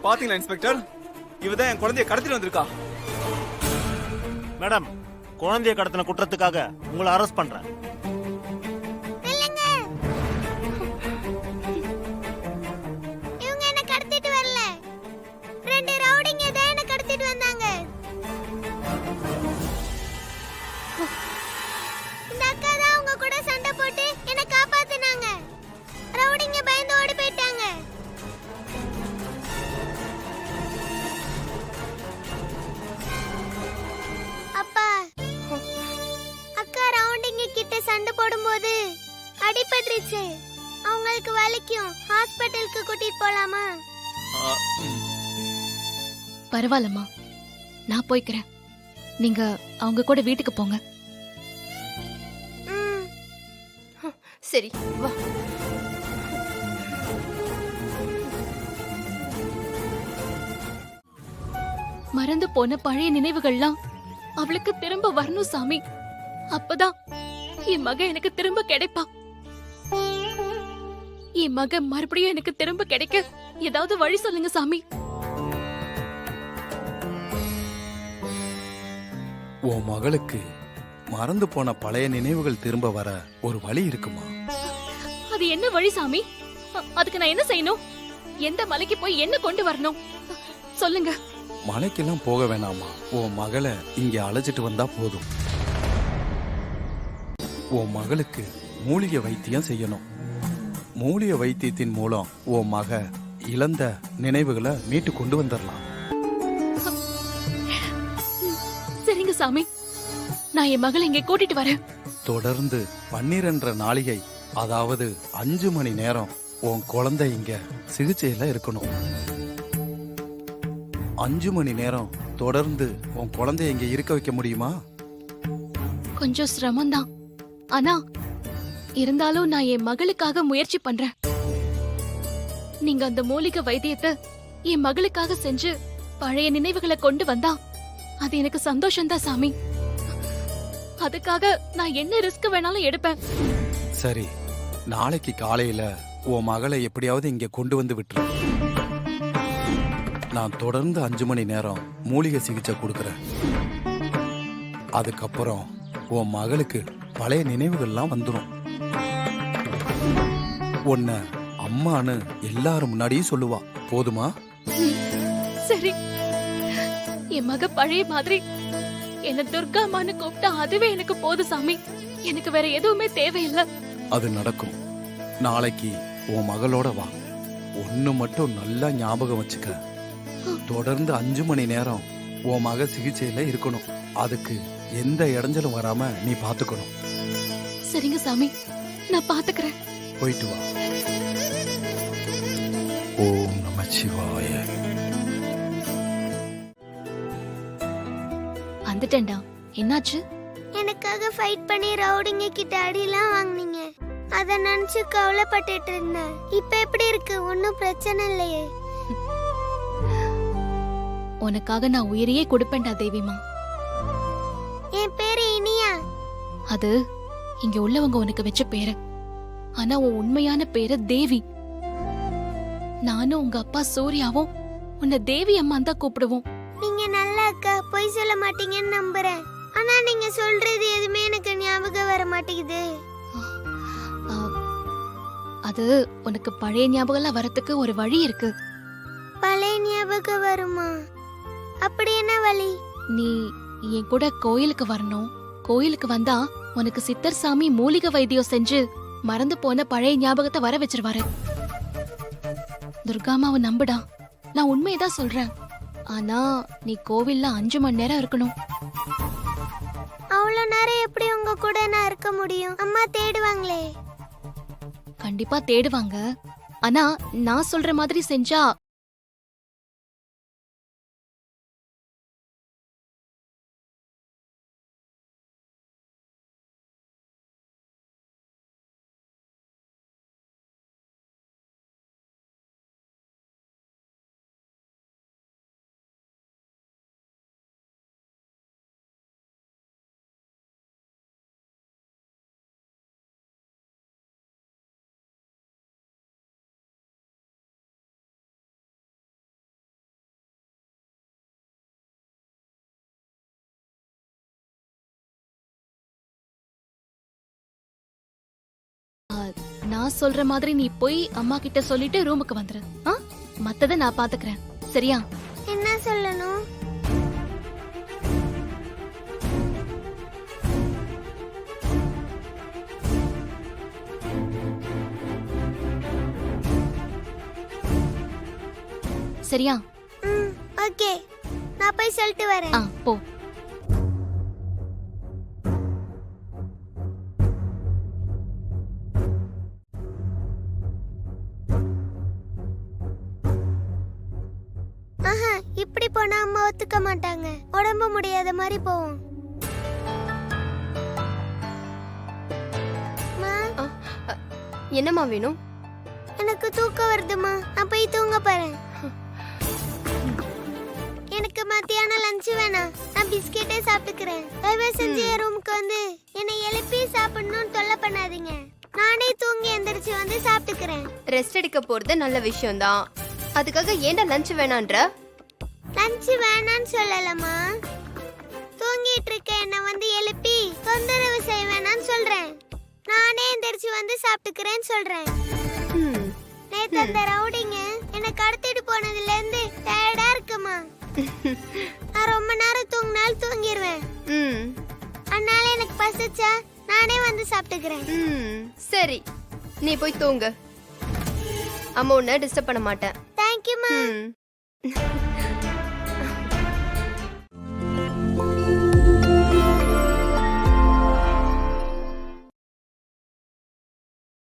பாத்தீங்களா இன்ஸ்பெக்டர்? இவதான் என் குழந்தைய கடத்திட்டு வந்திருக்கா. மேடம், குழந்தைய கடத்தின குற்றத்துக்காக உங்களை அரெஸ்ட் பண்றேன். இவங்க என்ன கடத்திட்டு வரல. ரெண்டு ரவுடிங்க தான் என்ன கடத்திட்டு வந்தாங்க. இந்த அக்கா தான் அவங்க கூட சண்டை போட்டு என்ன காப்பாத்துனாங்க. ரவுடிங்க பயந்து ஓடி போயிட்டாங்க. அப்பா, அக்கா ரவுண்டிங்க கிட்ட சண்டை போடும்போது அடிபட்டுருச்சு. அவங்களுக்கு வலிக்கும். ஹாஸ்பிடலுக்கு கூட்டிட்டு போலாமா? பரவாயில்லம்மா, நான் போய்க்கிறேன். நீங்க அவங்க கூட வீட்டுக்கு போங்க. சரி வா. மறந்து போன பழைய நினைவுகள்லாம் அவளுக்கு திரும்ப வரணும் சாமி. அப்பதான் என் மக எனக்கு திரும்ப கிடைப்பா. என் மக மறுபடியும் எனக்கு திரும்ப கிடைக்க ஏதாவது வழி சொல்லுங்க சாமி. உன் மகளுக்கு மறந்து போன பழைய நினைவுகள் திரும்ப வர ஒரு வழி இருக்குமா? அது என்ன வழி சாமி? அதுக்கு நான் என்ன செய்யணும்? எந்த மலைக்கு போய் என்ன கொண்டு வரணும் சொல்லுங்க. மலைக்கெல்லாம் போக வேணாமா, உன் மகளை இங்க அழைச்சிட்டு வந்தா போதும். உன் மகளுக்கு மூலிகை வைத்தியம் செய்யணும். மூலிகை வைத்தியத்தின் மூலம் உன் மக இழந்த நினைவுகளை மீட்டு கொண்டு வந்துடலாம். சரிங்க சாமி, நான் என் மகளை இங்க கூட்டிட்டு வரேன். தொடர்ந்து 12 நாளிகை, அதாவது 5 மணி நேரம் உன் குழந்தை இங்க சிகிச்சையில இருக்கணும். 5 மணி நேரம் தொடர்ந்து உன் குழந்தைய இங்க இருக்க வைக்க முடியுமா? கொஞ்சம் சிரமம்தான். ஆனா இருந்தாலும் நான் என் மகளுக்காக முயற்சி பண்றேன். நீங்க அந்த மூலிகை வைத்தியத்தை என் மகளுக்காக செஞ்சு பழைய நினைவுகளை கொண்டு வந்தா அது எனக்கு சந்தோஷம்தான் சாமி. அதுக்காக நான் என்ன ரிஸ்க் வேணாலும் எடுப்பேன். சரி, நாளைக்கு காலையில உன் மகளை எப்படியாவது இங்க கொண்டு வந்து விட்டுரு. நான் தொடர்ந்து 5 மணி நேரம் மூலிகை சிகிச்சை கொடுக்கறேன். அதுக்கப்புறம் உன் மகளுக்கு பழைய நினைவுகள்லாம் வந்துடும். உன்னை அம்மான்னு எல்லாரும் முன்னாடியும் சொல்லுவா. போதுமா? சரி, என் மக பழைய மாதிரி என்ன துர்காமான்னு கூப்பிட்டா அதுவே எனக்கு போதும் சாமி. எனக்கு வேற எதுவுமே தேவையில்லை. அது நடக்கும். நாளைக்கு உன் மகளோட வா. ஒண்ணு மட்டும் நல்லா ஞாபகம் வச்சுக்க. தொடர்ந்து 5 மணி நேரம் உன் மக சிகிச்சையில இருக்கணும். அதுக்கு எந்த இடைஞ்சலும் வராம நீ பாத்துக்கணும். சரிங்க சாமி, நான் பாத்துக்கிறேன். போயிட்டு வா. ஓம் நமச்சிவாய. வந்துட்டேன்டா. என்னாச்சு? எனக்காக ஃபைட் பண்ணி ரவுடிங்க கிட்ட அடிலாம் வாங்குனீங்க. அத நினைச்சு கவலைப்பட்டுட்டு இருந்தேன். இப்ப எப்படி இருக்கு? ஒன்னும் பிரச்சனை இல்லையே. உனக்காக நான் உயிரையே கொடுப்பேன்டா தேவிமா. என் பேரு இனியா. அது இங்க உள்ளவங்க உனக்கு வச்ச பேரு. ஆனா உன் உண்மையான பேரு தேவி. நானும் உங்க அப்பா சூர்யாவும் உன்னை தேவி அம்மா தான் கூப்பிடுவோம். நீங்க நல்ல அக்கா, பொய் சொல்ல மாட்டீங்கன்னு நம்புறேன். ஆனா நீங்க சொல்றது எதுவுமே எனக்கு ஞாபகம் வர மாட்டேங்குது. அது உனக்கு பழைய ஞாபகம் வரத்துக்கு ஒரு வழி இருக்கு. பழைய ஞாபகம் வருமா? அப்படி என்ன வழி? நீ என் கூட கோயிலுக்கு வரணும். கோயிலுக்கு வந்தா உனக்கு சித்தர் சாமி மூலிகை வைத்தியம் செஞ்சு மறந்து போன பழைய ஞாபகத்தை வர வச்சிருவாரு. துர்காமாவை நம்புடா, நான் உண்மையதான் சொல்றேன். ஆனா நீ கோவில்ல 5 மணி நேரம் இருக்கணும். அவ்வளவு நேரம் எப்படி உங்க கூட நான் இருக்க முடியும்? அம்மா தேடுவாங்களே. கண்டிப்பா தேடுவாங்க. ஆனா நான் சொல்ற மாதிரி செஞ்சா நான் சொல்ற மாதிரி நீ போய் அம்மா கிட்ட சொல்லிட்டு ரூமுக்கு வந்துரு. மத்தத நான் பாத்துக்கிறேன். சரியா? என்ன சொல்லணும்? சரியா? ஓகே, நான் போய் சொல்லிட்டு வரேன். போ. ஆஹா, இப்படி போனா அம்மா ஒத்துக்க மாட்டாங்க. உடம்பு முடியாத மாதிரி போவோம். என்னம்மா வேணும்? எனக்கு தூக்கம் வருதுமா, நான் போய் தூங்க போறேன். எனக்கு மத்தியானம் லஞ்ச் வேணாம், நான் பிஸ்கெட்டே சாப்பிட்டுக்கிறேன். தயவு செஞ்சு என் ரூமுக்கு வந்து என்னை எழுப்பி சாப்பிடணும்னு தொல்லை பண்ணாதீங்க. நானே தூங்கி எந்திரிச்சு வந்து சாப்பிட்டுக்கிறேன். ரெஸ்ட் எடுக்க போறது நல்ல விஷயம் தான். அதுக்காக ஏன்டா லஞ்ச் வேணான்ற? லஞ்ச் வேணான்னு சொல்லலமா, தூங்கிட்டு இருக்க என்ன வந்து எழுப்பி தொந்தரவு செய்ய வேணான்னு சொல்றேன். நானே எந்திரிச்சு வந்து சாப்பிட்டுக்கிறேன்னு சொல்றேன். நேத்து அந்த ரவுடிங்க என்னை கடத்திட்டு போனதுல இருந்து டயர்டா இருக்குமா. நான் ரொம்ப நேரம் தூங்கினாலும் தூங்கிடுவேன். அதனால எனக்கு பசிச்சா நானே வந்து சாப்பிட்டுக்கிறேன். சரி, நீ போய் தூங்கு. அம்மா உன்னை டிஸ்டர்ப் பண்ண மாட்டேன். தேங்க்யூமா.